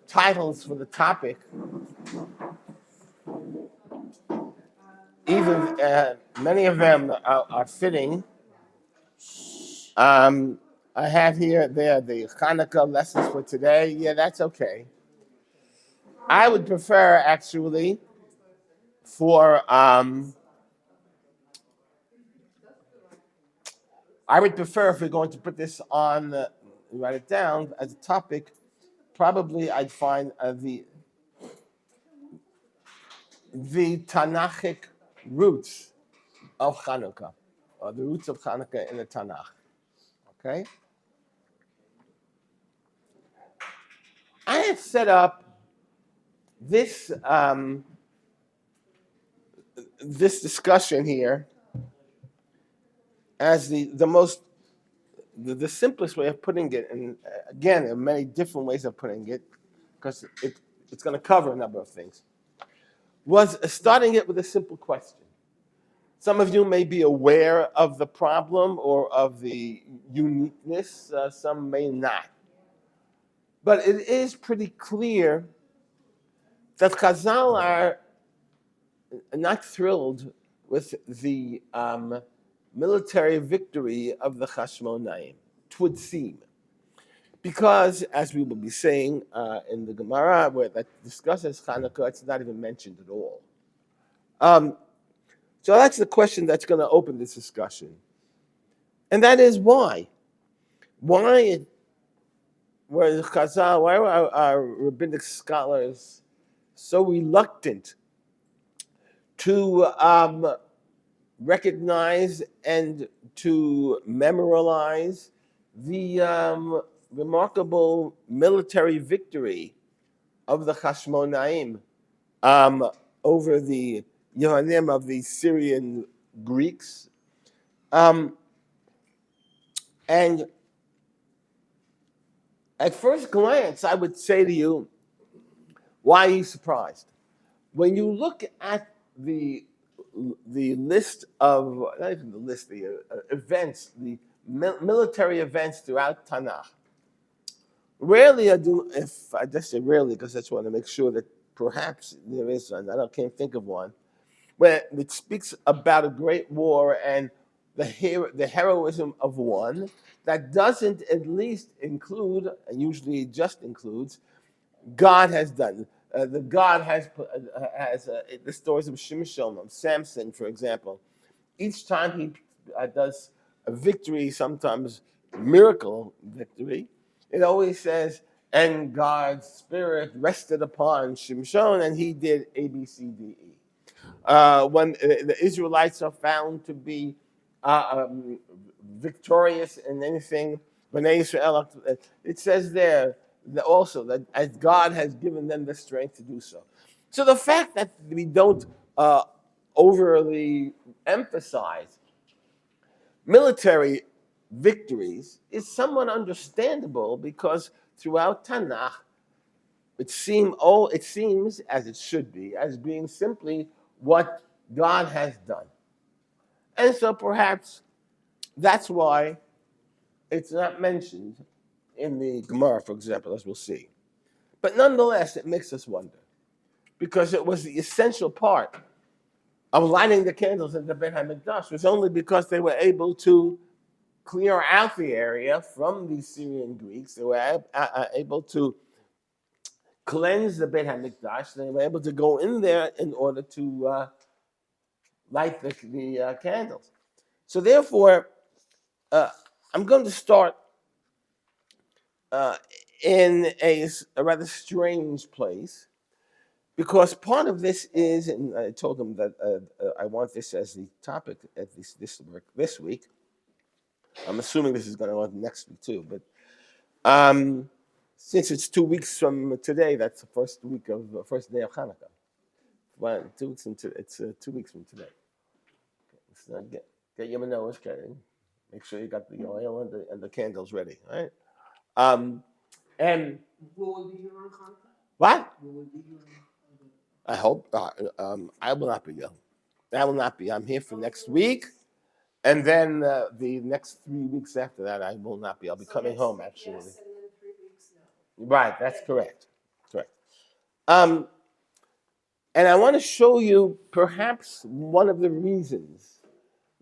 Titles for the topic, even many of them are fitting. I have here there the Chanukah lessons for today. Yeah, that's okay. I would prefer actually for I would prefer if we're going to put this on, write it down as a topic. Probably I'd find the Tanachic roots of Chanukah, or the roots of Chanukah in the Tanakh. Okay, I have set up this this discussion here as the most the simplest way of putting it, and again, there are many different ways of putting it because it's going to cover a number of things. Was starting it with a simple question. Some of you may be aware of the problem or of the uniqueness. Some may not. But it is pretty clear that Chazal are not thrilled with the military victory of the Hashmonaim. It would seem. Because, as we will be saying in the Gemara, where that discusses Chanukah, it's not even mentioned at all. So that's the question that's going to open this discussion. And that is why? Why were Chazal, why were our rabbinic scholars so reluctant to recognize and to memorialize the remarkable military victory of the Hashmonaim over the Yehonim of the Syrian Greeks? And at first glance, I would say to you, why are you surprised? When you look at the list of, not even the list, the events, the military events throughout Tanakh, rarely I just say rarely because I just want to make sure that perhaps there is one, can't think of one, where it speaks about a great war and the heroism of one that doesn't at least include, and usually just includes, God has done. The God has the stories of Shimshon, Samson, for example. Each time he does a victory, sometimes miracle victory, it always says, and God's spirit rested upon Shimshon, and he did A, B, C, D, E. When the Israelites are found to be victorious in anything, Bnei Israel, it says there that also that as God has given them the strength to do so. So the fact that we don't overly emphasize military victories is somewhat understandable because throughout Tanakh, it seems as it should be, as being simply what God has done. And so perhaps that's why it's not mentioned in the Gemara, for example, as we'll see. But nonetheless, it makes us wonder, because it was the essential part of lighting the candles in the Beit HaMikdash. It was only because they were able to clear out the area from the Syrian Greeks. They were able to cleanse the Beit HaMikdash. They were able to go in there in order to light the candles. So therefore, I'm going to start in a rather strange place, because part of this is, and I told them that I want this as the topic at least this week. I'm assuming this is going to go on next week too, but since it's 2 weeks from today, that's the first day of Hanukkah. Well, 2 weeks from today. It's 2 weeks from today. Okay, so get your menorahs carrying. Make sure you got the oil and the candles ready. All right. And will we be here on Hanukkah? What? Will we be here on Hanukkah? I hope. I will not be here. I will not be. I'm here for next week, and then the next 3 weeks after that, I will not be. I'll be coming home actually. Yes, and then 3 weeks Right, that's correct. Correct. Um, and I want to show you perhaps one of the reasons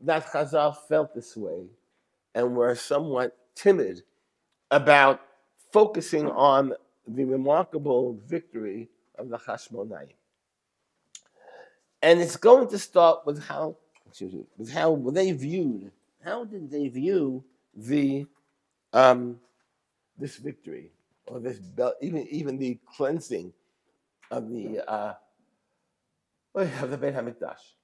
that Chazal felt this way and were somewhat timid about focusing on the remarkable victory of the Hashmonaim. And it's going to start with how they viewed, how did they view the this victory or even the cleansing of the Beit Hamikdash.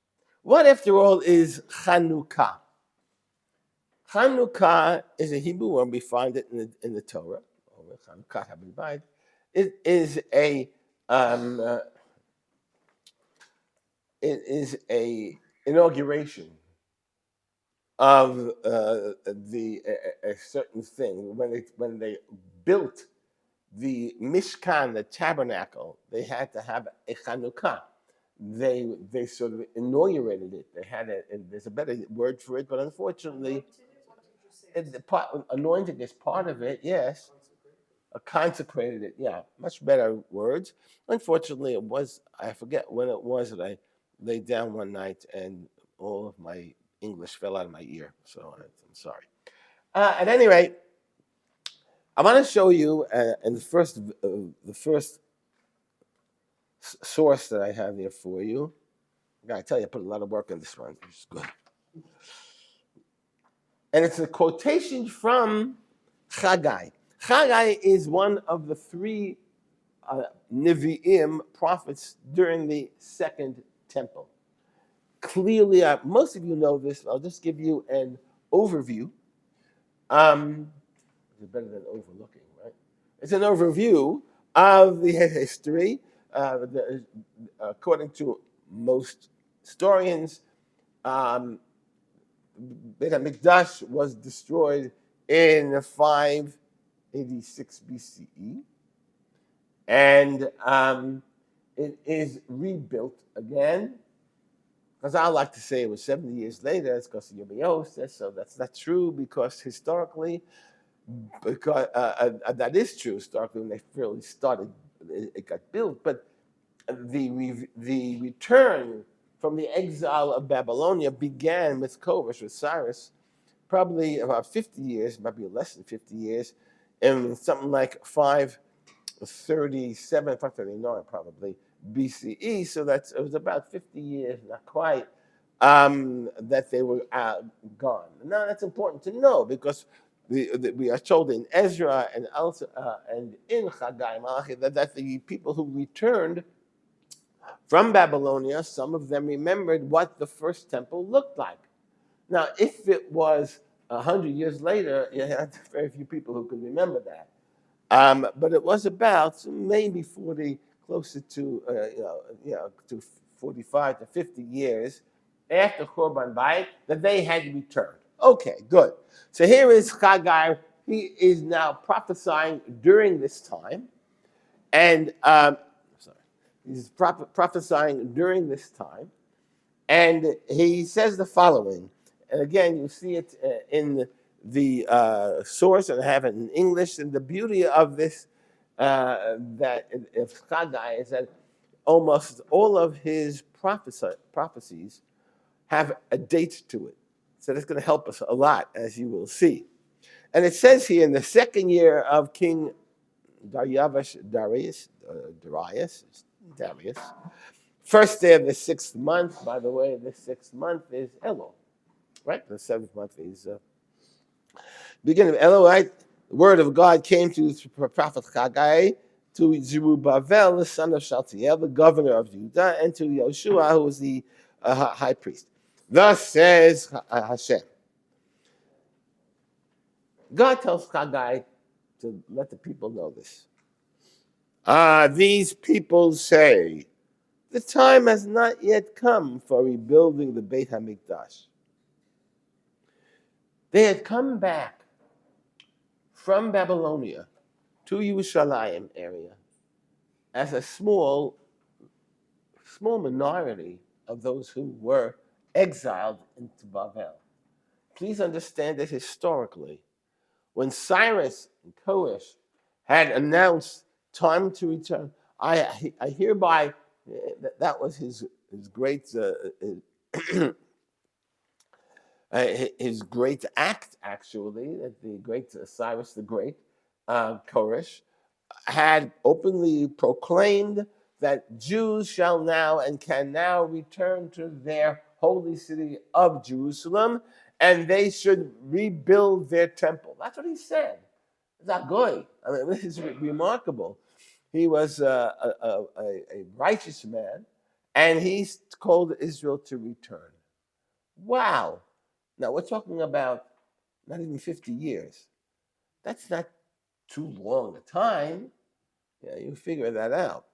What, after all, is Chanukah? Chanukah is a Hebrew word. We find it in the Torah. Chanukah Habibayit. It is um, uh, a inauguration of a certain thing when they built the Mishkan, the tabernacle. They had to have a Chanukah. They sort of inaugurated it. They had there's a better word for it, but unfortunately, anointing is part of it. Yes, consecrated it. Yeah, much better words. Unfortunately, it was. I forget when it was that I laid down one night and all of my English fell out of my ear. So I'm sorry. At any rate, I want to show you and the first source that I have here for you. I gotta tell you, I put a lot of work in this one, which is good. And it's a quotation from Chagai. Chagai is one of the three Nevi'im prophets during the Second Temple. Clearly, most of you know this. I'll just give you an overview. It's better than overlooking, right? It's an overview of the history. According to most historians, Beit HaMikdash was destroyed in 586 BCE, and it is rebuilt again. Because I like to say it was 70 years later. It's because of Yirmiyahu, so that's not true because historically, that is true historically when they really started, it got built. But the return from the exile of Babylonia began with Koresh, with Cyrus, probably about 50 years, maybe less than 50 years, in something like 537, 539 probably BCE. So it was about 50 years, not quite, that they were gone. Now that's important to know because we are told in Ezra and also and in Chagai Malachi that the people who returned from Babylonia, some of them remembered what the first temple looked like. Now, if it was 100 years later, you had very few people who could remember that. But it was about maybe 40, closer to to 45 to 50 years after Churban Bayit that they had returned. Okay, good. So here is Chagai. He is now prophesying during this time, and he's prophesying during this time, and he says the following. And again, you see it in the source, and I have it in English. And the beauty of this, that of Chagai, is that almost all of his prophecies have a date to it. So that's going to help us a lot, as you will see. And it says here, in the second year of King Darius, first day of the 6th month. By the way, the 6th month is Elul, right? The 7th month is beginning of Elul, right? The word of God came to Prophet Chagai, to Zerubbabel, the son of Shaltiel, the governor of Judah, and to Yoshua, who was the high priest. Thus says Hashem. God tells Chagai to let the people know this. These people say, the time has not yet come for rebuilding the Beit HaMikdash. They had come back from Babylonia to Yerushalayim area as a small minority of those who were exiled into Babel. Please understand that historically, when Cyrus and Koresh had announced time to return. I hereby, that was his great his great act, actually, that the great Cyrus the Great, Koresh, had openly proclaimed that Jews shall now and can now return to their holy city of Jerusalem, and they should rebuild their temple. That's what he said. It's not good. I mean, this is remarkable. He was a righteous man, and he called Israel to return. Wow. Now, we're talking about not even 50 years. That's not too long a time. Yeah, you figure that out.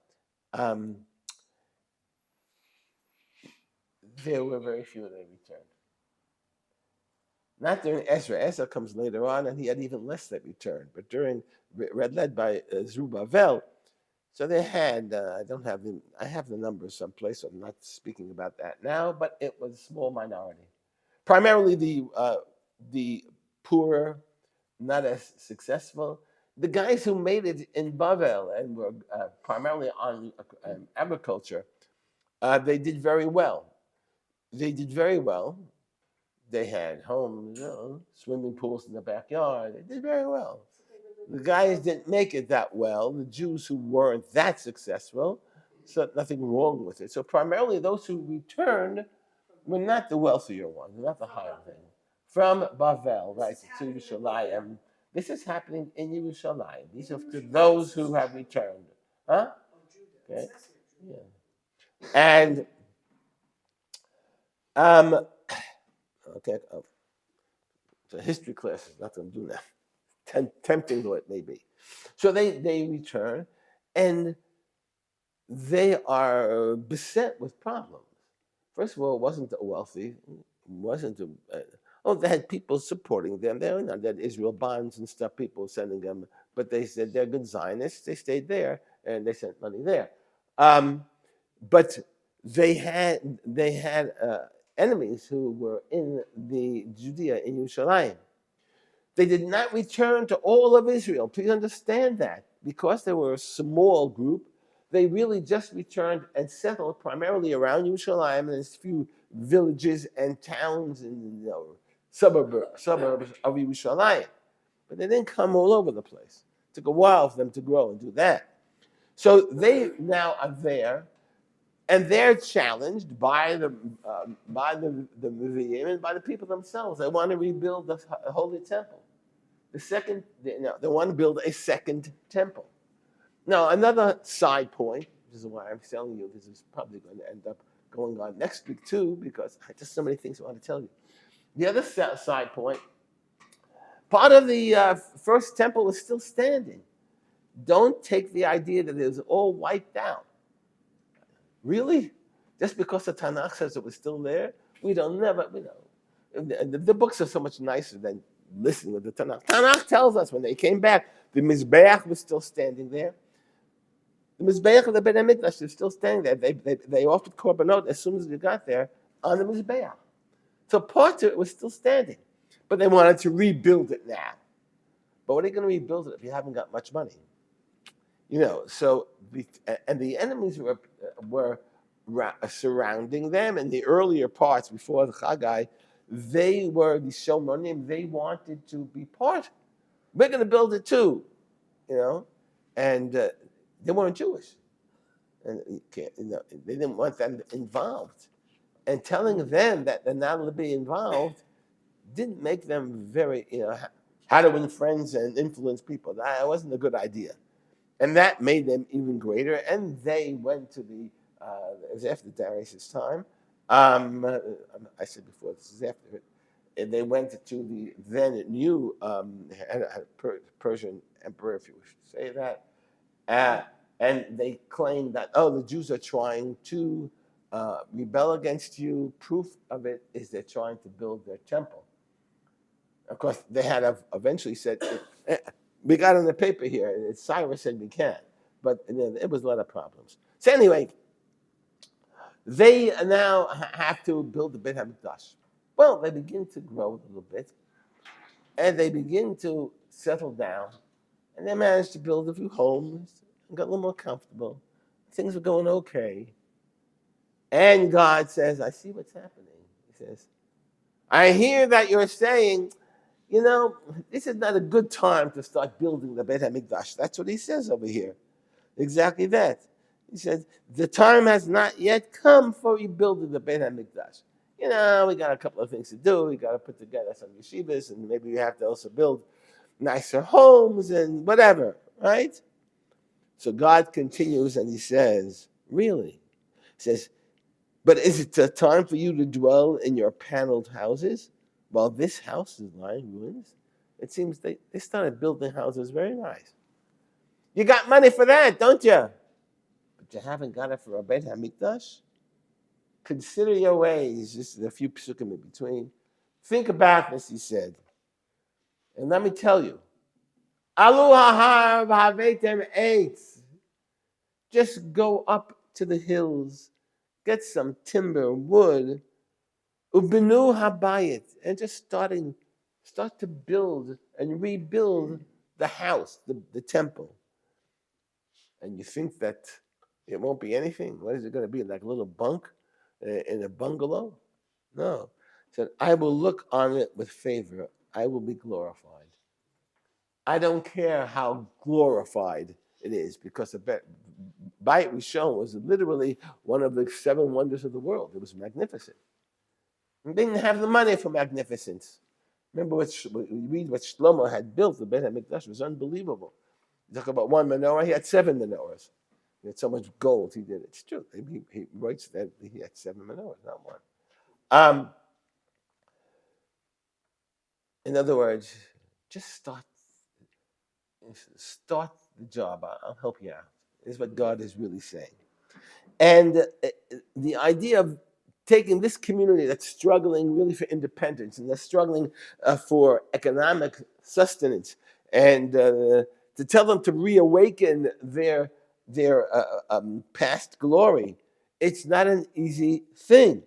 Um, there were very few that returned. Not during Ezra. Ezra comes later on, and he had even less that returned. But during, led by Zerubbabel, so they had, I don't have the, I have the numbers someplace, so I'm not speaking about that now, but it was a small minority. Primarily the poorer, not as successful. The guys who made it in Bavel and were primarily on agriculture, they did very well. They did very well. They had homes, swimming pools in the backyard. They did very well. The guys didn't make it that well. The Jews who weren't that successful, so nothing wrong with it. So primarily those who returned were not the wealthier ones, not the higher thing. From Bavel, right, to Yerushalayim. This is happening in Yerushalayim. These are to those who have returned. Huh? Okay. Yeah. And okay, it's a history class is not going to do that. Tempting though it may be. So they return, and they are beset with problems. First of all, it wasn't wealthy, wasn't they had people supporting them. They had Israel bonds and stuff, people sending them, but they said they're good Zionists. They stayed there and they sent money there. But they had enemies who were in the Judea in Yerushalayim. They did not return to all of Israel. Please understand that. Because they were a small group, they really just returned and settled primarily around Yerushalayim and a few villages and towns and suburbs of Yerushalayim. But they didn't come all over the place. It took a while for them to grow and do that. So they now are there, and they're challenged by the Nevi'im and by the people themselves. They want to rebuild the holy temple. They want to build a second temple. Now, another side point, which is why I'm telling you this is probably going to end up going on next week too, because I just so many things I want to tell you. The other side point, part of the first temple is still standing. Don't take the idea that it was all wiped out. Really? Just because the Tanakh says it was still there? We don't never, the books are so much nicer than listening to the Tanakh. Tanakh tells us when they came back, the Mizbeach was still standing there. The Mizbeach of the Beit HaMikdash is still standing there. They offered korbanot as soon as they got there on the Mizbeach. So part of it was still standing. But they wanted to rebuild it now. But what are you going to rebuild it if you haven't got much money? So the enemies were surrounding them. In the earlier parts before the Chagai, they were the Shomonim. They wanted to be part. We're going to build it too, and they weren't Jewish, and they didn't want them involved. And telling them that they're not to be involved didn't make them very, how to win friends and influence people. That wasn't a good idea. And that made them even greater. And they went to it was after Darius' time. I said before, this is after it. And they went to the then new Persian emperor, if you should say that. And they claimed that, the Jews are trying to rebel against you. Proof of it is they're trying to build their temple. Of course, they had eventually said, we got on the paper here, Cyrus said we can, but it was a lot of problems. So anyway, they now have to build the Beit HaMikdash. Well, they begin to grow a little bit, and they begin to settle down, And they managed to build a few homes and got a little more comfortable. Things were going okay. And God says, I see what's happening. He says, I hear that you're saying, this is not a good time to start building the Beit HaMikdash. That's what he says over here. Exactly that. He says, the time has not yet come for rebuilding the Beit HaMikdash. We got a couple of things to do. We got to put together some yeshivas, and maybe we have to also build nicer homes and whatever, right? So God continues and he says, really? He says, but is it a time for you to dwell in your paneled houses while this house is lying ruins? It seems they started building houses very nice. You got money for that, don't you? But you haven't got it for a Beit HaMikdash? Consider your ways. This is a few psukim in between. Think about this, he said. And let me tell you, Alu hahar v'havetem eitz. Just go up to the hills, get some timber, wood, ubinu habayit, and just start to build and rebuild the house, the temple. And you think that it won't be anything? What is it going to be, like a little bunk in a bungalow? No. He said, I will look on it with favor. I will be glorified. I don't care how glorified it is, because the Beit Rishon was literally one of the 7 wonders of the world. It was magnificent. They didn't have the money for magnificence. Remember we read what Shlomo had built. The Beit HaMikdash was unbelievable. You talk about one menorah, he had 7 menorahs. He had so much gold, he did it. It's true. He writes that he had 7 menorahs, not one. In other words, just start the job. I'll help you out. Is what God is really saying. And the idea of taking this community that's struggling really for independence, and they're struggling for economic sustenance, and to tell them to reawaken their past glory, it's not an easy thing.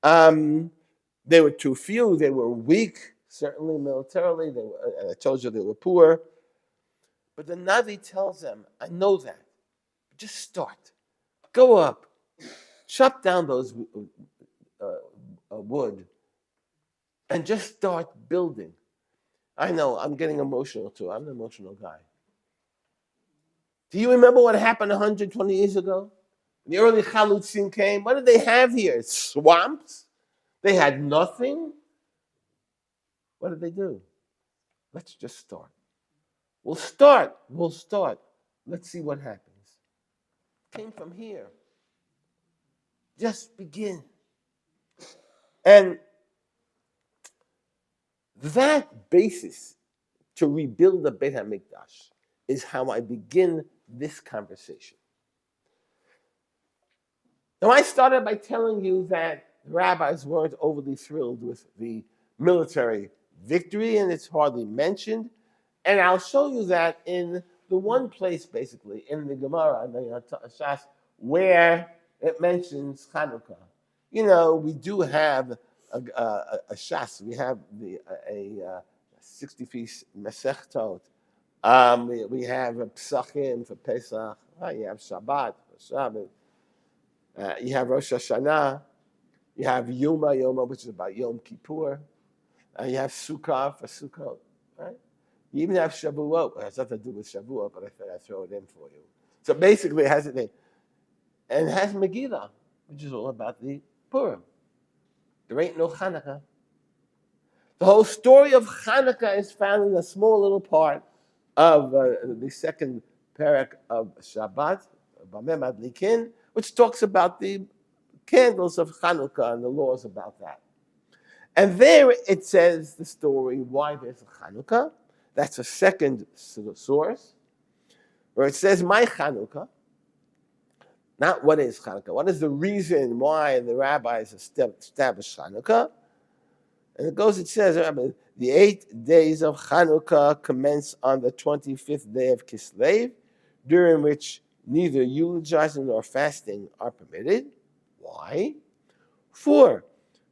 They were too few. They were weak, certainly militarily. And I told you they were poor. But the Navi tells them, I know that. Just start. Go up. Chop down those wood and just start building. I know, I'm getting emotional too. I'm an emotional guy. Do you remember what happened 120 years ago? When the early Chalutzim came, what did they have here? Swamps? They had nothing? What did they do? Let's just start. We'll start. Let's see what happens. Came from here. Just begin. And that basis to rebuild the Beit HaMikdash is how I begin this conversation. Now, I started by telling you that the rabbis weren't overly thrilled with the military victory, and it's hardly mentioned. And I'll show you that in the one place, basically, in the Gemara, in the Shas, where it mentions Chanukah. We do have a Shas. We have a 60-piece Masechtot. We have a Psachim for Pesach. You have Shabbat for Shabbat. You have Rosh Hashanah. You have Yoma, which is about Yom Kippur. You have Sukkah for Sukkot, right? You even have Shavuot. It has nothing to do with Shavuot, but I thought I'd throw it in for you. So basically, it has a name. And it has Megillah, which is all about the Purim. There ain't no Chanukah. The whole story of Chanukah is found in a small little part of the second parak of Shabbat, Bameh Madlikin, which talks about the candles of Chanukah and the laws about that. And there it says the story why there's a Chanukah. That's a second source, where it says, my Chanukah, not what is Chanukah. What is the reason why the rabbis established Chanukah? And it says, the 8 days of Chanukah commence on the 25th day of Kislev, during which neither eulogizing nor fasting are permitted. Why? 4,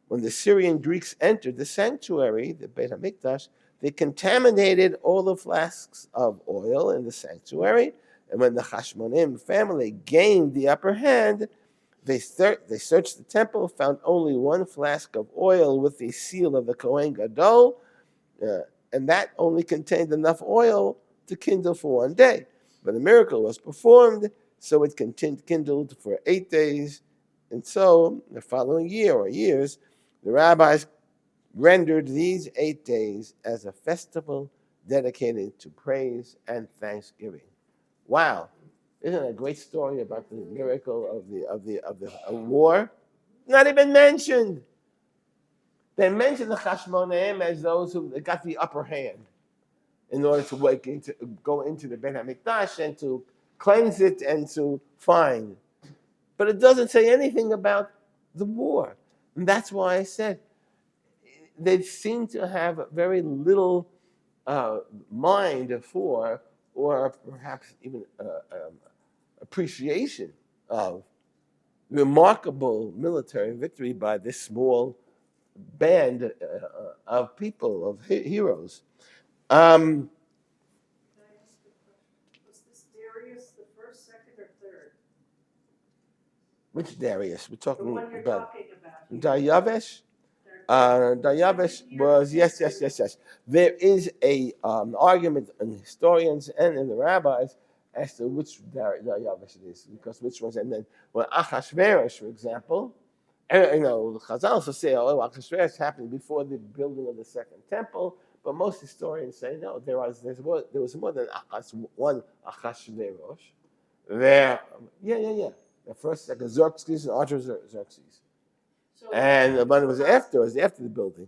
when the Syrian Greeks entered the sanctuary, the Beit HaMikdash, they contaminated all the flasks of oil in the sanctuary. And when the Hashmonim family gained the upper hand, they searched the temple, found only one flask of oil with the seal of the Kohen Gadol, and that only contained enough oil to kindle for one day. But a miracle was performed, so it kindled for 8 days. And so, the following year or years, the rabbis rendered these 8 days as a festival dedicated to praise and thanksgiving. Wow. Isn't it a great story about the miracle of the war? Not even mentioned. They mention the Chashmonaim as those who got the upper hand in order to go into the Beit HaMikdash and to cleanse it and to find. But it doesn't say anything about the war. And that's why I said they seem to have very little mind for, or perhaps even appreciation of, remarkable military victory by this small band of people, of heroes. Can I ask a question? Was this Darius the first, second, or third? Which Darius? We're The talking one you're about talking about. here. Daryavesh. Daryavesh was yes. There is a argument in historians and in the rabbis as to which Daryavesh it is, because which ones. And then when Achashverosh, for example, the Chazal also say, Achashverosh happened before the building of the second temple, but most historians say no. There was more than one Achashverosh. There, yeah. The first, second, Xerxes and Artaxerxes. So And but it was after the building.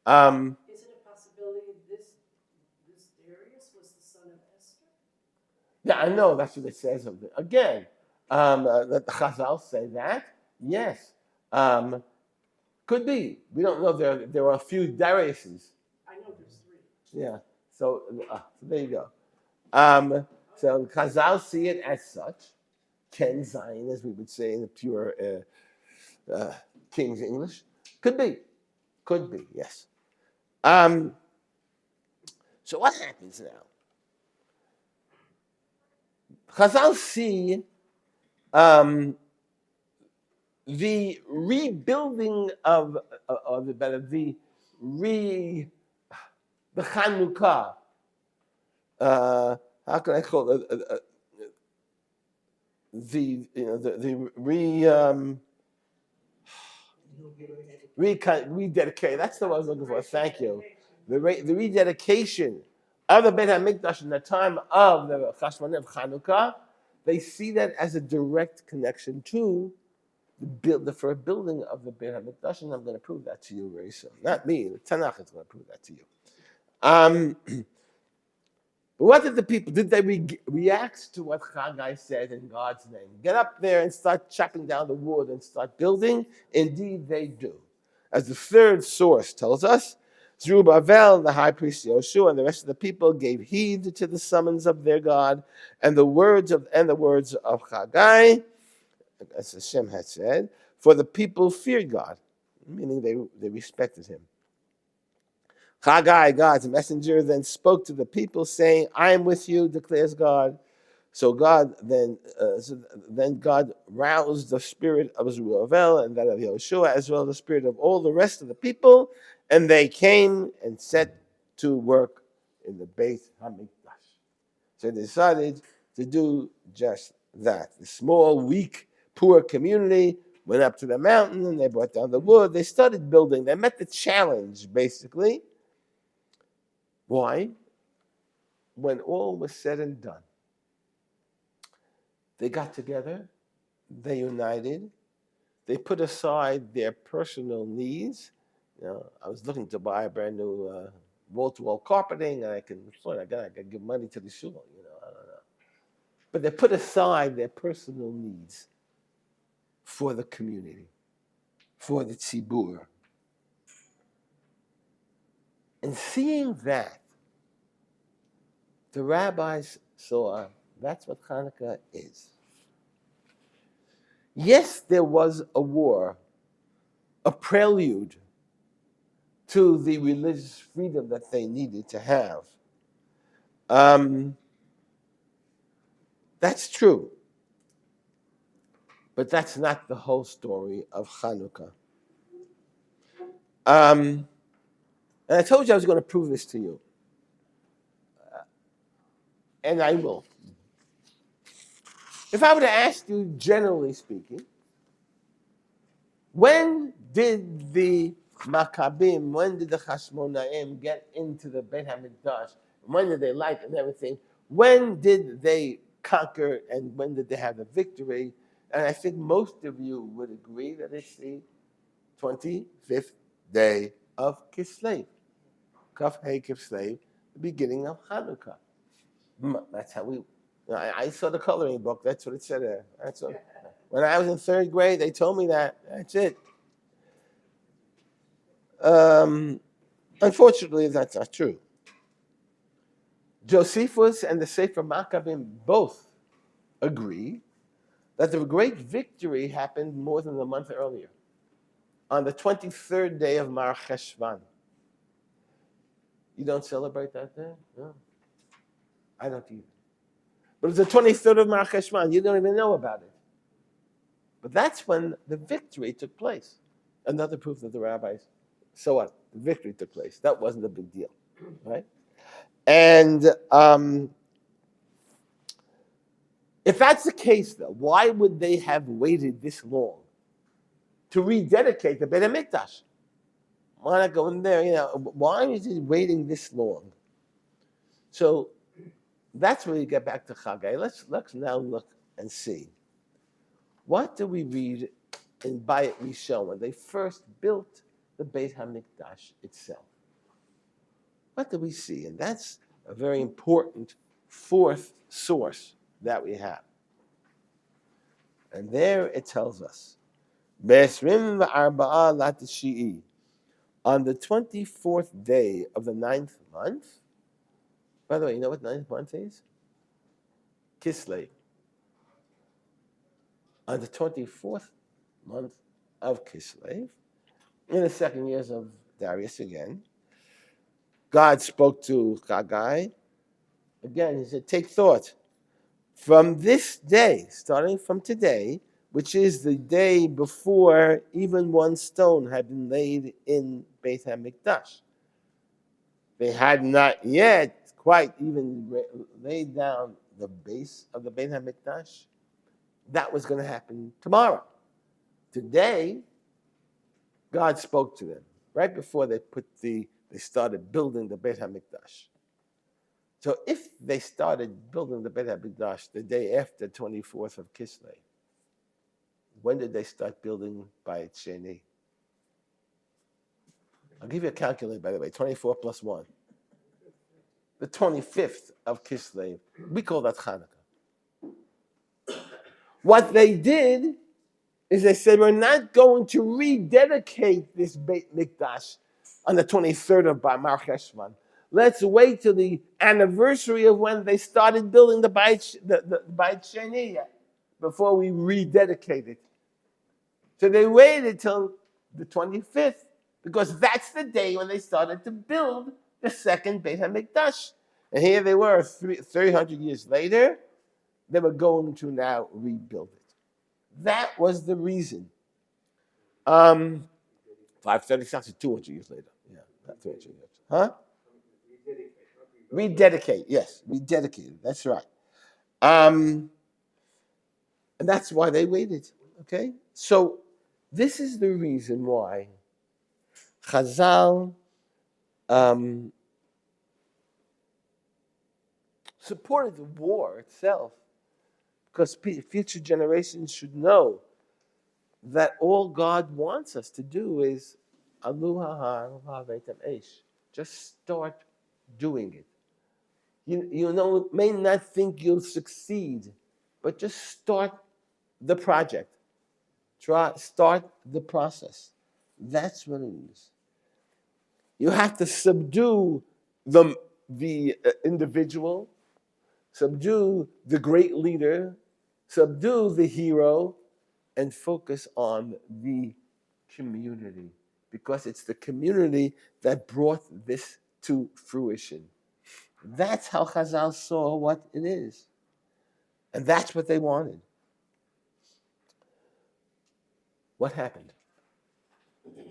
is it a possibility this Darius was the son of Esther? Yeah, I know that's what it says of it. Again, the Chazal say that. Yes, could be. We don't know. There were a few Dariuses. I know there's three. Yeah. So there you go. So the Chazal see it as such. Ken Zion, as we would say in the pure King's English. Could be, yes. So what happens now? Chazal see the rebuilding of, or the better, the Chanukah. How can I call it? Rededicate. That's the one I was looking for. Thank you. The rededication of the Beit HaMikdash in the time of the Chashmonaim of Chanukah, they see that as a direct connection to the first building of the Beit HaMikdash, and I'm going to prove that to you very soon. Not me. The Tanakh is going to prove that to you. What did the people, did they react to what Haggai said in God's name? Get up there and start chopping down the wood and start building? Indeed, they do. As the third source tells us, Zerubbabel, the high priest Yoshua, and the rest of the people gave heed to the summons of their God and the words of Haggai, as Hashem had said, for the people feared God, meaning they respected him. Haggai, God's messenger, then spoke to the people, saying, "I am with you," declares God. So then God roused the spirit of Zerubbabel and that of Yoshua, as well as the spirit of all the rest of the people, and they came and set to work in the Beit HaMikdash. So they decided to do just that. The small, weak, poor community went up to the mountain and they brought down the wood. They started building. They met the challenge, basically. Why? When all was said and done, they got together, they united, they put aside their personal needs. I was looking to buy a brand new wall-to-wall carpeting, and I can give money to the shul. I don't know. But they put aside their personal needs for the community, for the tzibur. And seeing that, the rabbis saw that's what Chanukah is. Yes, there was a war, a prelude to the religious freedom that they needed to have. That's true. But that's not the whole story of Chanukah. And I told you I was going to prove this to you. And I will. If I were to ask you, generally speaking, when did the Maccabim, when did the Hashmonaim get into the Beit HaMikdash? When did they light and everything? When did they conquer and when did they have the victory? And I think most of you would agree that it's the 25th day of Kislev. Kaf Hei Kislev, the beginning of Hanukkah. That's how we... I saw the coloring book. That's what it said there. That's what, when I was in third grade, they told me that. That's it. Unfortunately, that's not true. Josephus and the Sefer Maccabim both agree that the great victory happened more than a month earlier, on the 23rd day of Mar Cheshvan. You don't celebrate that day? No. I don't either. But it's the 23rd of Mar Cheshvan. You don't even know about it. But that's when the victory took place. Another proof that the rabbis, so what? The victory took place. That wasn't a big deal, right? And if that's the case, though, why would they have waited this long to rededicate the Beit HaMikdash? Why not go in there? Why is he waiting this long? So that's where you get back to Chagai. Let's now look and see. What do we read in Bayit Rishon when they first built the Beit HaMikdash itself? What do we see? And that's a very important fourth source that we have. And there it tells us, on the 24th day of the 9th month. By the way, you know what 9th month is? Kislev. On the 24th month of Kislev, in the second years of Darius again, God spoke to Haggai. Again, he said, take thought. From this day, starting from today, which is the day before even one stone had been laid in Beit HaMikdash. They had not yet quite even laid down the base of the Beit HaMikdash. That was going to happen tomorrow. Today, God spoke to them right before they started building the Beit HaMikdash. So if they started building the Beit HaMikdash the day after 24th of Kislev, when did they start building Bayit Sheni? I'll give you a calculator, by the way, 24 plus 1. The 25th of Kislev. We call that Chanukah. What they did is they said, we're not going to rededicate this Beit Mikdash on the 23rd of Mar Cheshvan. Let's wait till the anniversary of when they started building the Bayit Sheni before we rededicate it. So they waited till the 25th because that's the day when they started to build the second Beit HaMikdash. And here they were 300 years later. They were going to now rebuild it. That was the reason. 536 is 200 years later. Yeah, not 300 years. Huh? Rededicate, yes. Rededicate. That's right. And that's why they waited. Okay? So this is the reason why Chazal supported the war itself, because future generations should know that all God wants us to do is just start doing it. You may not think you'll succeed, but just start the project. Start the process. That's what it is. You have to subdue the individual, subdue the great leader, subdue the hero, and focus on the community. because it's the community that brought this to fruition. That's how Chazal saw what it is. And that's what they wanted. What happened?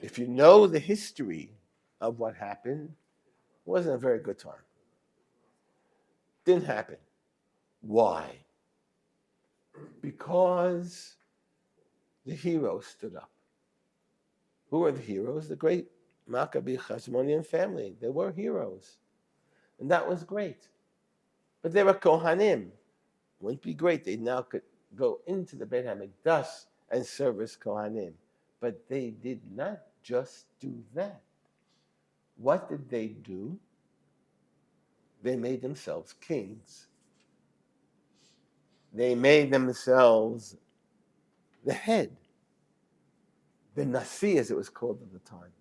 If you know the history of what happened, it wasn't a very good time. Didn't happen. Why? Because the heroes stood up. Who were the heroes? The great Maccabee Chashmonian family. They were heroes. And that was great. But they were Kohanim. Wouldn't be great. They now could go into the Beit HaMikdash and serve as Kohanim. But they did not just do that. What did they do? They made themselves kings. They made themselves the head. The Nasi, as it was called at the time.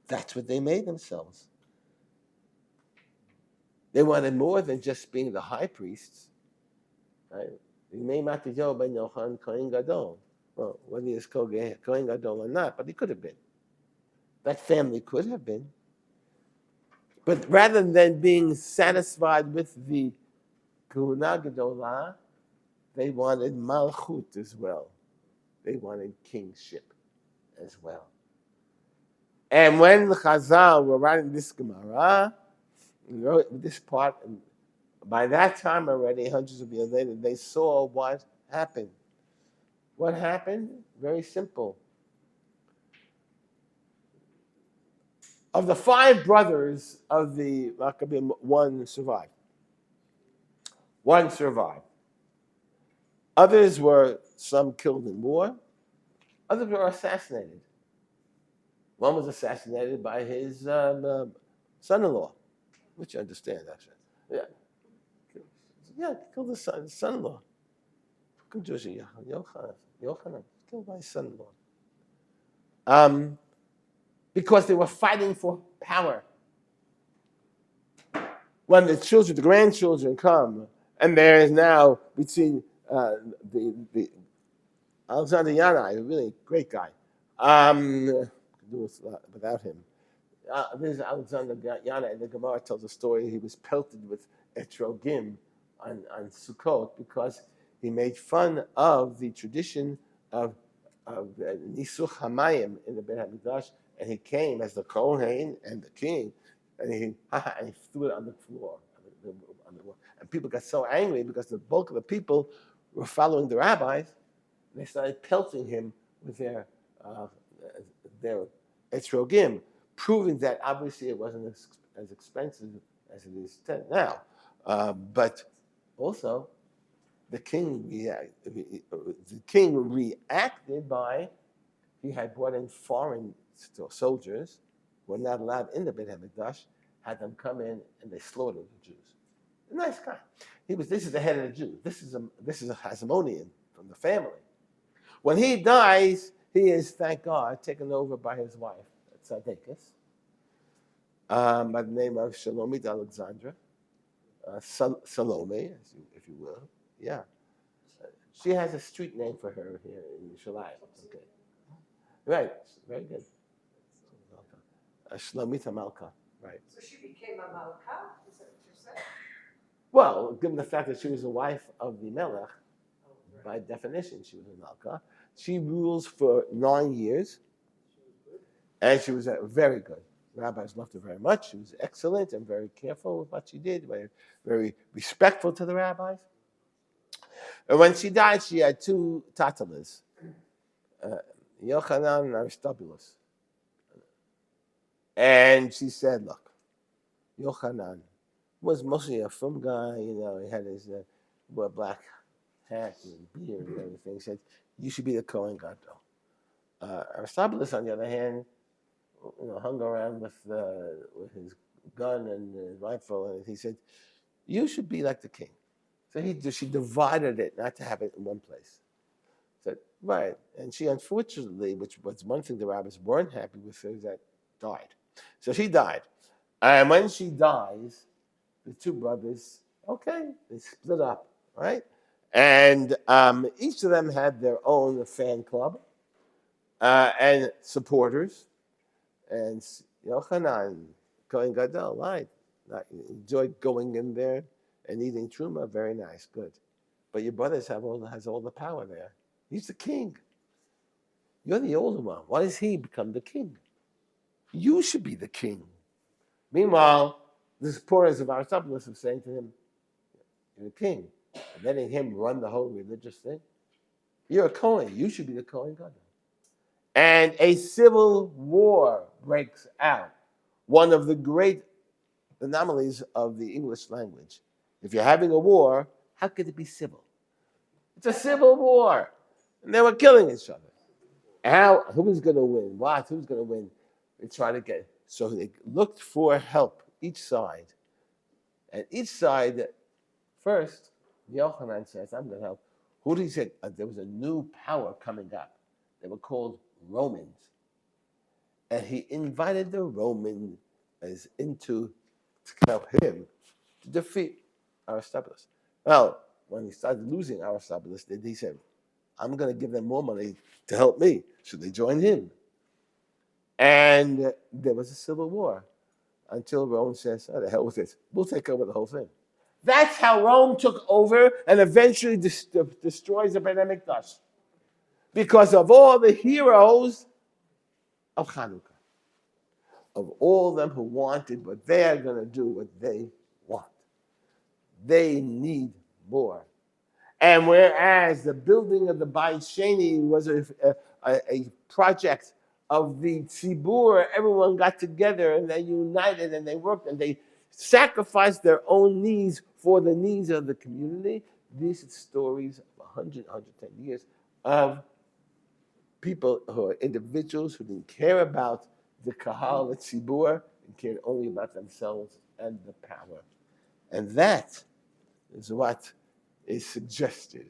That's what they made themselves. They wanted more than just being the high priests. Right? Well, whether he is Kohen Gadol or not, but he could have been. That family could have been. But rather than being satisfied with the Kahuna Gedolah, they wanted Malchut as well. They wanted kingship as well. And when the Chazal were writing this Gemara, wrote this part, and by that time already, hundreds of years later, they saw what happened. What happened? Very simple. Of the 5 brothers of the Maccabees, one survived. One survived. Others were, some killed in war. Others were assassinated. One was assassinated by his son-in-law, which you understand, actually. Yeah, killed his son-in-law. Yochanan, killed by his son-in-law. Because they were fighting for power. When the grandchildren come, and there is now between the Alexander Yanai, a really great guy. Could do without him. There's Alexander Yanai, and the Gemara tells a story. He was pelted with etrogim on Sukkot because he made fun of the tradition of Nisuch Hamayim in the Beit HaMikdash, and he came as the Kohen and the king, and he threw it on the floor. And people got so angry because the bulk of the people were following the rabbis, and they started pelting him with their etrogim, proving that obviously it wasn't as expensive as it is now. But also, the king reacted by, he had brought in foreign soldiers who were not allowed in the Beit HaMikdash, had them come in and they slaughtered the Jews. A nice guy. This is the head of the Jews. This is a Hasmonean from the family. When he dies, he is, thank God, taken over by his wife, Tzadekis, by the name of Shalomit Alexandra, Salome, if you will. Yeah. She has a street name for her here in Yerushalayim. Okay. Right. Very good. Shlomita Malka. Right. So she became a Malka? Is that what you're saying? Well, given the fact that she was the wife of the Melech, by definition, she was a Malka. She rules for 9 years, and she was very good. Rabbis loved her very much. She was excellent and very careful with what she did, very, very respectful to the rabbis. And when she died, she had 2 tatalas, Yochanan and Aristobulus. And she said, look, Yochanan was mostly a frum guy, he had his black hat and beard and everything. He said, you should be the Kohen Gadol. Aristobulus, on the other hand, hung around with his gun and his rifle, and he said, you should be like the king. So she divided it, not to have it in one place. Said, right. And she, unfortunately, which was one thing the rabbis weren't happy with her, that died. So she died. And when she dies, the 2 brothers, they split up, right? And each of them had their own fan club and supporters. And Yochanan, Kohen Gadol, lied. Enjoyed going in there and eating truma. Very nice, good. But your brother has all the power there. He's the king. You're the older one. Why does he become the king? You should be the king. Meanwhile, the supporters of Aristobulus are saying to him, you're the king. And letting him run the whole religious thing. You're a Kohen. You should be the Kohen Gadol. And a civil war breaks out. One of the great anomalies of the English language. If you're having a war, how could it be civil? It's a civil war. And they were killing each other. Who's going to win? Who's going to win? They try to get. So they looked for help, each side. And each side, first, Yochanan says, I'm going to help. Who did he say? There was a new power coming up. They were called Romans. And he invited the Romans to help him to defeat Aristobulus. Well, when he started losing Aristobulus, he said, I'm going to give them more money to help me. So they joined him. And there was a civil war until Rome says, oh, the hell with it. We'll take over the whole thing. That's how Rome took over and eventually destroys the Beit HaMikdash. Because of all the heroes of Chanukah. Of all them who wanted what they're going to do, what they want. They need more. And whereas the building of the Bayit Sheni was a project of the Tzibur, everyone got together and they united and they worked and they sacrificed their own needs for the needs of the community. These are stories of 100, 110 years of people who are individuals who didn't care about the Kahal, the Tzibur, and cared only about themselves and the power. And that is what is suggested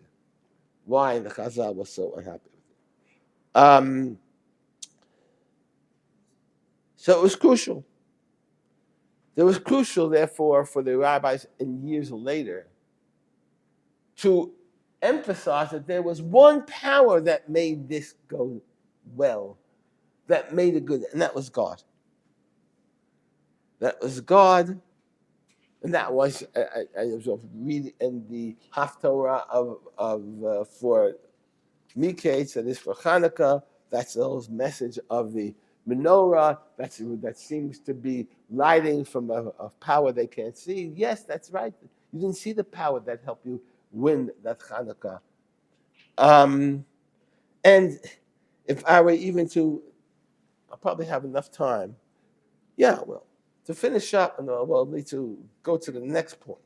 why the Chazal was so unhappy with it. So it was crucial. It was crucial, therefore, for the rabbis in years later to emphasize that there was one power that made this go well, that made it good, and that was God. That was God, and that was, I was reading in the Haftorah for Miketz, that is for Chanukah, that's the whole message of the menorah, that seems to be lighting from a power they can't see. Yes, that's right. You didn't see the power that helped you win that Chanukah. And if I were even I'll probably have enough time. Yeah, well, to finish up, and we'll need to go to the next point.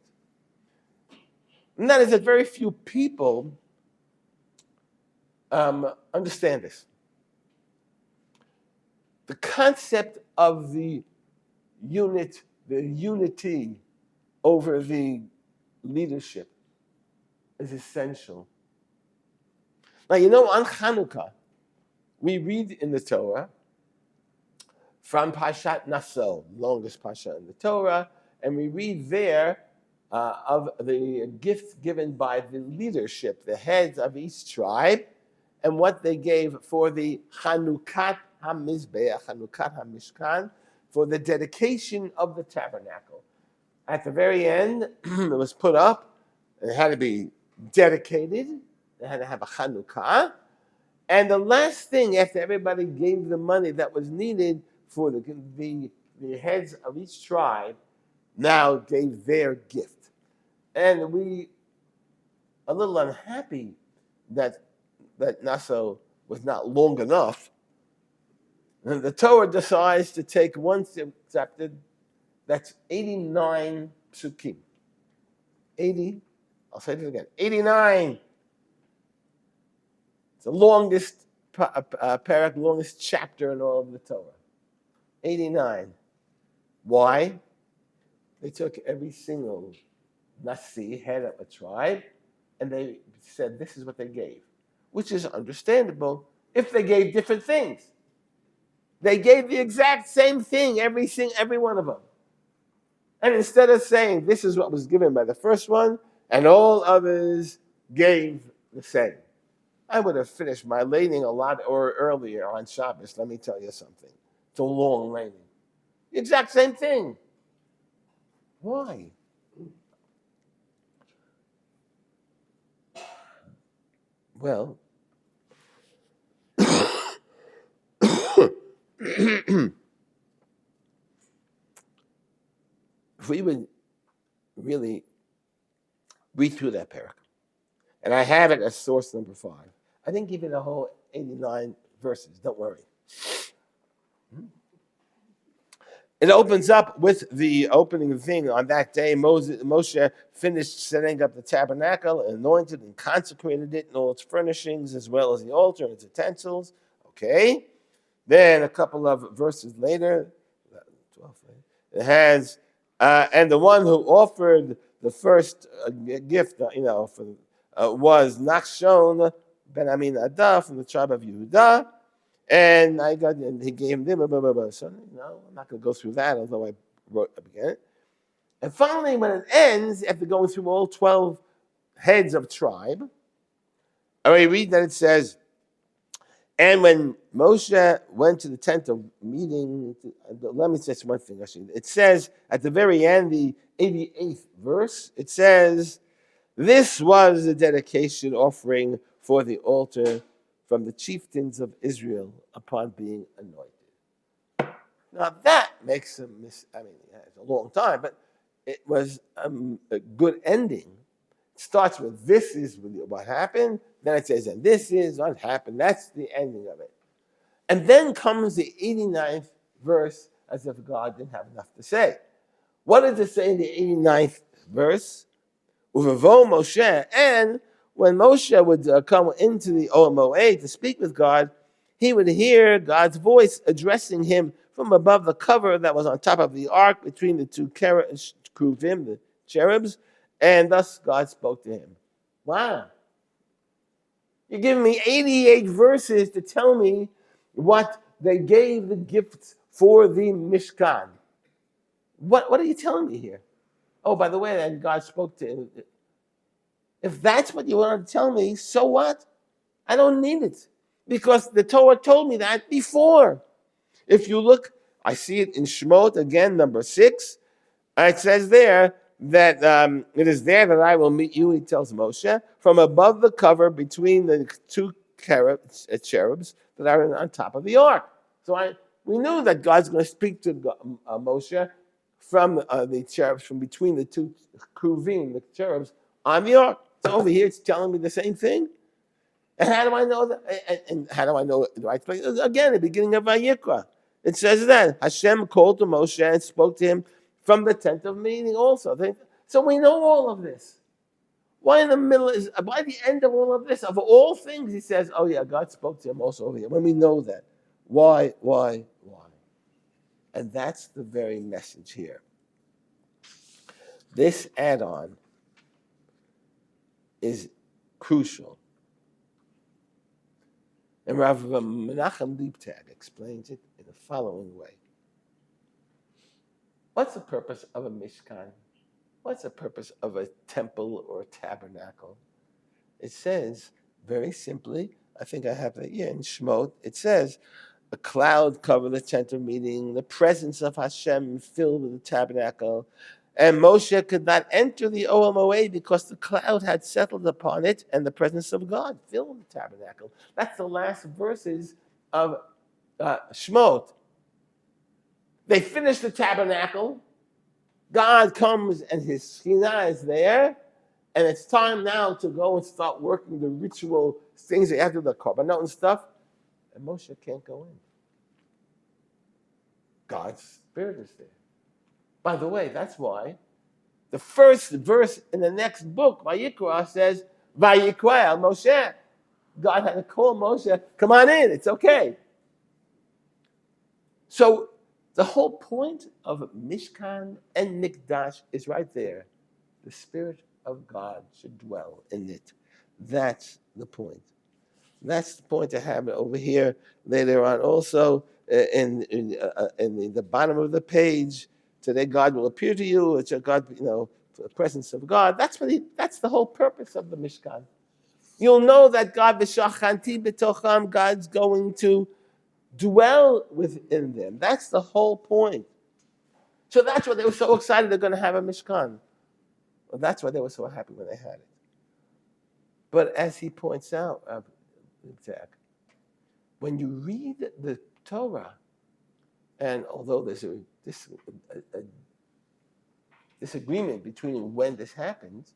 And that is that very few people understand this. The concept of the unity over the leadership is essential. Now, on Chanukah, we read in the Torah from Parshat Naso, longest Parsha in the Torah, and we read there of the gifts given by the leadership, the heads of each tribe, and what they gave for the Chanukat HaMizbeach, Chanukat HaMishkan, for the dedication of the tabernacle. At the very end, it was put up, it had to be dedicated, it had to have a Chanukkah, and the last thing, after everybody gave the money that was needed for the heads of each tribe, now gave their gift. And we are a little unhappy that Naso was not long enough. And the Torah decides to take one chapter that's 89 psukim. 80, I'll say it again, 89. It's the longest parak, longest chapter in all of the Torah. 89. Why? They took every single Nasi, head of a tribe, and they said this is what they gave, which is understandable if they gave different things. They gave the exact same thing, every one of them. And instead of saying this is what was given by the first one, and all others gave the same. I would have finished my lading a lot earlier on Shabbos, let me tell you something. It's a long raining. The exact same thing. Why? Well, if we would really read through that paragraph, and I have it as source number 5. I didn't give you the whole 89 verses. Don't worry. It opens up with the opening thing. On that day, Moshe finished setting up the tabernacle, anointed and consecrated it and all its furnishings, as well as the altar and its utensils. Okay. Then a couple of verses later, 12, it has, and the one who offered the first gift, was Nachshon ben Aminadab from the tribe of Yehudah. And he gave him so I'm not going to go through that, although I wrote up again. And finally, when it ends, after going through all 12 heads of tribe, I read that it says, and when Moshe went to the tent of meeting, let me say one thing, actually. It says at the very end, the 88th verse, it says, this was the dedication offering for the altar from the chieftains of Israel upon being anointed. Now that makes it's a long time, but it was a good ending. It starts with this is what happened, then it says, and this is what happened. That's the ending of it. And then comes the 89th verse, as if God didn't have enough to say. What does it say in the 89th verse? Uvavo Moshe, and when Moshe would come into the OMOA to speak with God, he would hear God's voice addressing him from above the cover that was on top of the ark between the two cherubim, the cherubs, and thus God spoke to him. Wow. You're giving me 88 verses to tell me what they gave the gifts for the Mishkan. What are you telling me here? Oh, by the way, then God spoke to him. If that's what you want to tell me, so what? I don't need it. Because the Torah told me that before. If you look, I see it in Shemot, again, number 6. It says there that it is there that I will meet you, he tells Moshe, from above the cover between the two cherubs that are on top of the ark. So we knew that God's going to speak to Moshe from the cherubs, from between the two kruvim, the cherubs, on the ark. So over here, it's telling me the same thing. And how do I know that? And how do I know the right place? Again, the beginning of Vayikra. It says that Hashem called to Moshe and spoke to him from the tent of meeting also. So we know all of this. Why in the middle by the end of all of this, of all things, he says, oh yeah, God spoke to him also over here. When we know that. Why? And that's the very message here. This add-on is crucial. And Rav Menachem Liebtag explains it in the following way. What's the purpose of a Mishkan? What's the purpose of a temple or a tabernacle? It says, very simply, I think I have it here in Shemot, it says, a cloud covered the tent of meeting, the presence of Hashem filled with the tabernacle, and Moshe could not enter the OMOA because the cloud had settled upon it and the presence of God filled the tabernacle. That's the last verses of Shemot. They finish the tabernacle. God comes and his Shekhinah is there. And it's time now to go and start working the ritual things that after the korbanot and stuff. And Moshe can't go in. God's Spirit is there. By the way, that's why the first verse in the next book, Vayikra, says, Vayikra el Moshe. God had to call Moshe, come on in, it's okay. So the whole point of Mishkan and Mikdash is right there. The Spirit of God should dwell in it. That's the point. That's the point to have it over here later on. Also, in the bottom of the page, today God will appear to you. It's God, the presence of God. That's the whole purpose of the Mishkan. You'll know that God, v'shachanti b'tocham, God's going to dwell within them. That's the whole point. So that's why they were so excited they're going to have a Mishkan. Well, that's why they were so happy when they had it. But as he points out, Jack, when you read the Torah, and although there's a disagreement between when this happens,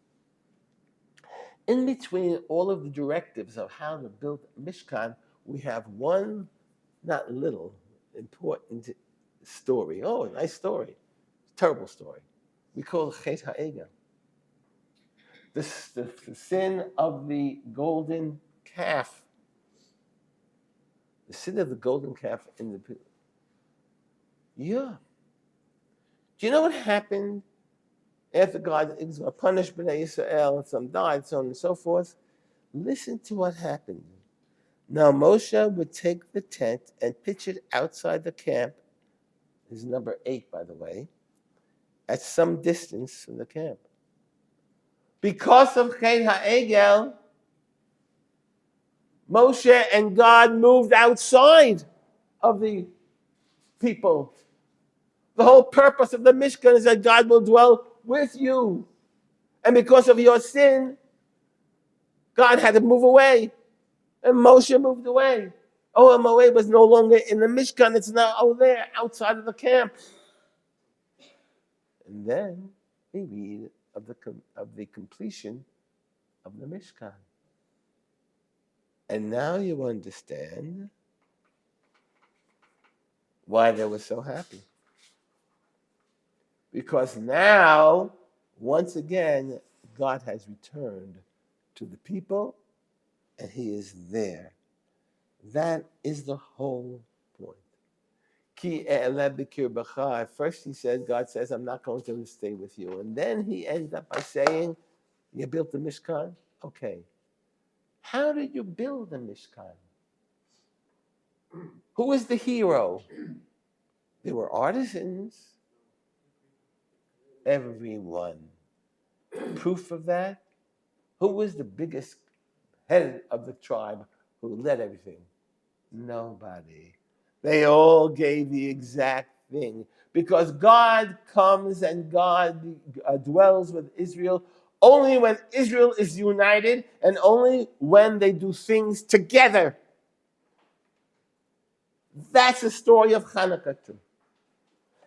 in between all of the directives of how to build Mishkan, we have one, not little, important story. Oh, a nice story. Terrible story. We call it Chet HaEgel. The sin of the golden calf. The sin of the golden calf in the pit. Yeah. Do you know what happened after God was going to punish Bnei Yisrael and some died, so on and so forth? Listen to what happened. Now Moshe would take the tent and pitch it outside the camp. This is number 8, by the way, at some distance from the camp. Because of Chet HaEgel, Moshe and God moved outside of the people. The whole purpose of the Mishkan is that God will dwell with you. And because of your sin, God had to move away. And Moshe moved away. Oh, Moed was no longer in the Mishkan. It's now over there, outside of the camp. And then we read of the completion of the Mishkan. And now you understand why they were so happy. Because now, once again, God has returned to the people and he is there. That is the whole point. At first he said, God says, I'm not going to stay with you. And then he ends up by saying, you built the Mishkan? Okay. How did you build the Mishkan? Who is the hero? There were artisans. Everyone. Proof of that? Who was the biggest head of the tribe who led everything? Nobody. They all gave the exact thing. Because God comes and God dwells with Israel only when Israel is united and only when they do things together. That's the story of Chanukah too.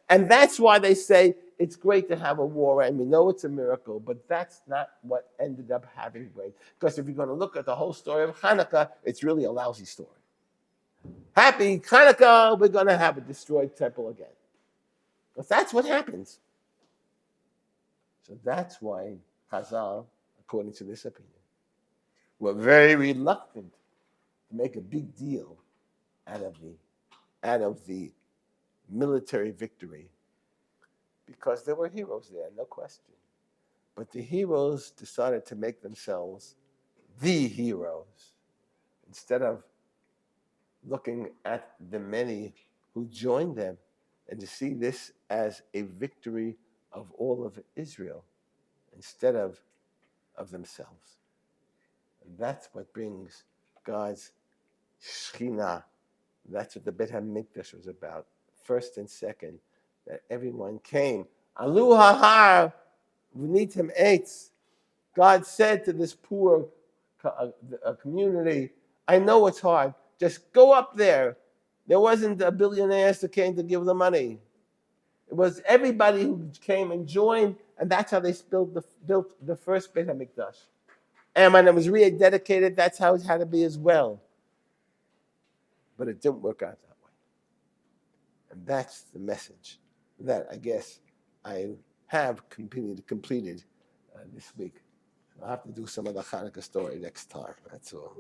And that's why they say it's great to have a war, and we know it's a miracle, but that's not what ended up having great. Because if you're going to look at the whole story of Hanukkah, it's really a lousy story. Happy Hanukkah, we're going to have a destroyed temple again. Because that's what happens. So that's why Chazal, according to this opinion, were very reluctant to make a big deal out of the military victory. Because there were heroes there, no question. But the heroes decided to make themselves the heroes instead of looking at the many who joined them and to see this as a victory of all of Israel instead of themselves. And that's what brings God's Shekhinah. That's what the Beit HaMikdash was about. First and second, that everyone came. Alu hahar v'nitem eitz. God said to this poor community, I know it's hard. Just go up there. There wasn't a billionaires that came to give the money. It was everybody who came and joined, and that's how they built the first Beit HaMikdash. And when it was rededicated, that's how it had to be as well. But it didn't work out that way. And that's the message that I guess I have completed this week. I'll have to do some of the Hanukkah story next time. That's all.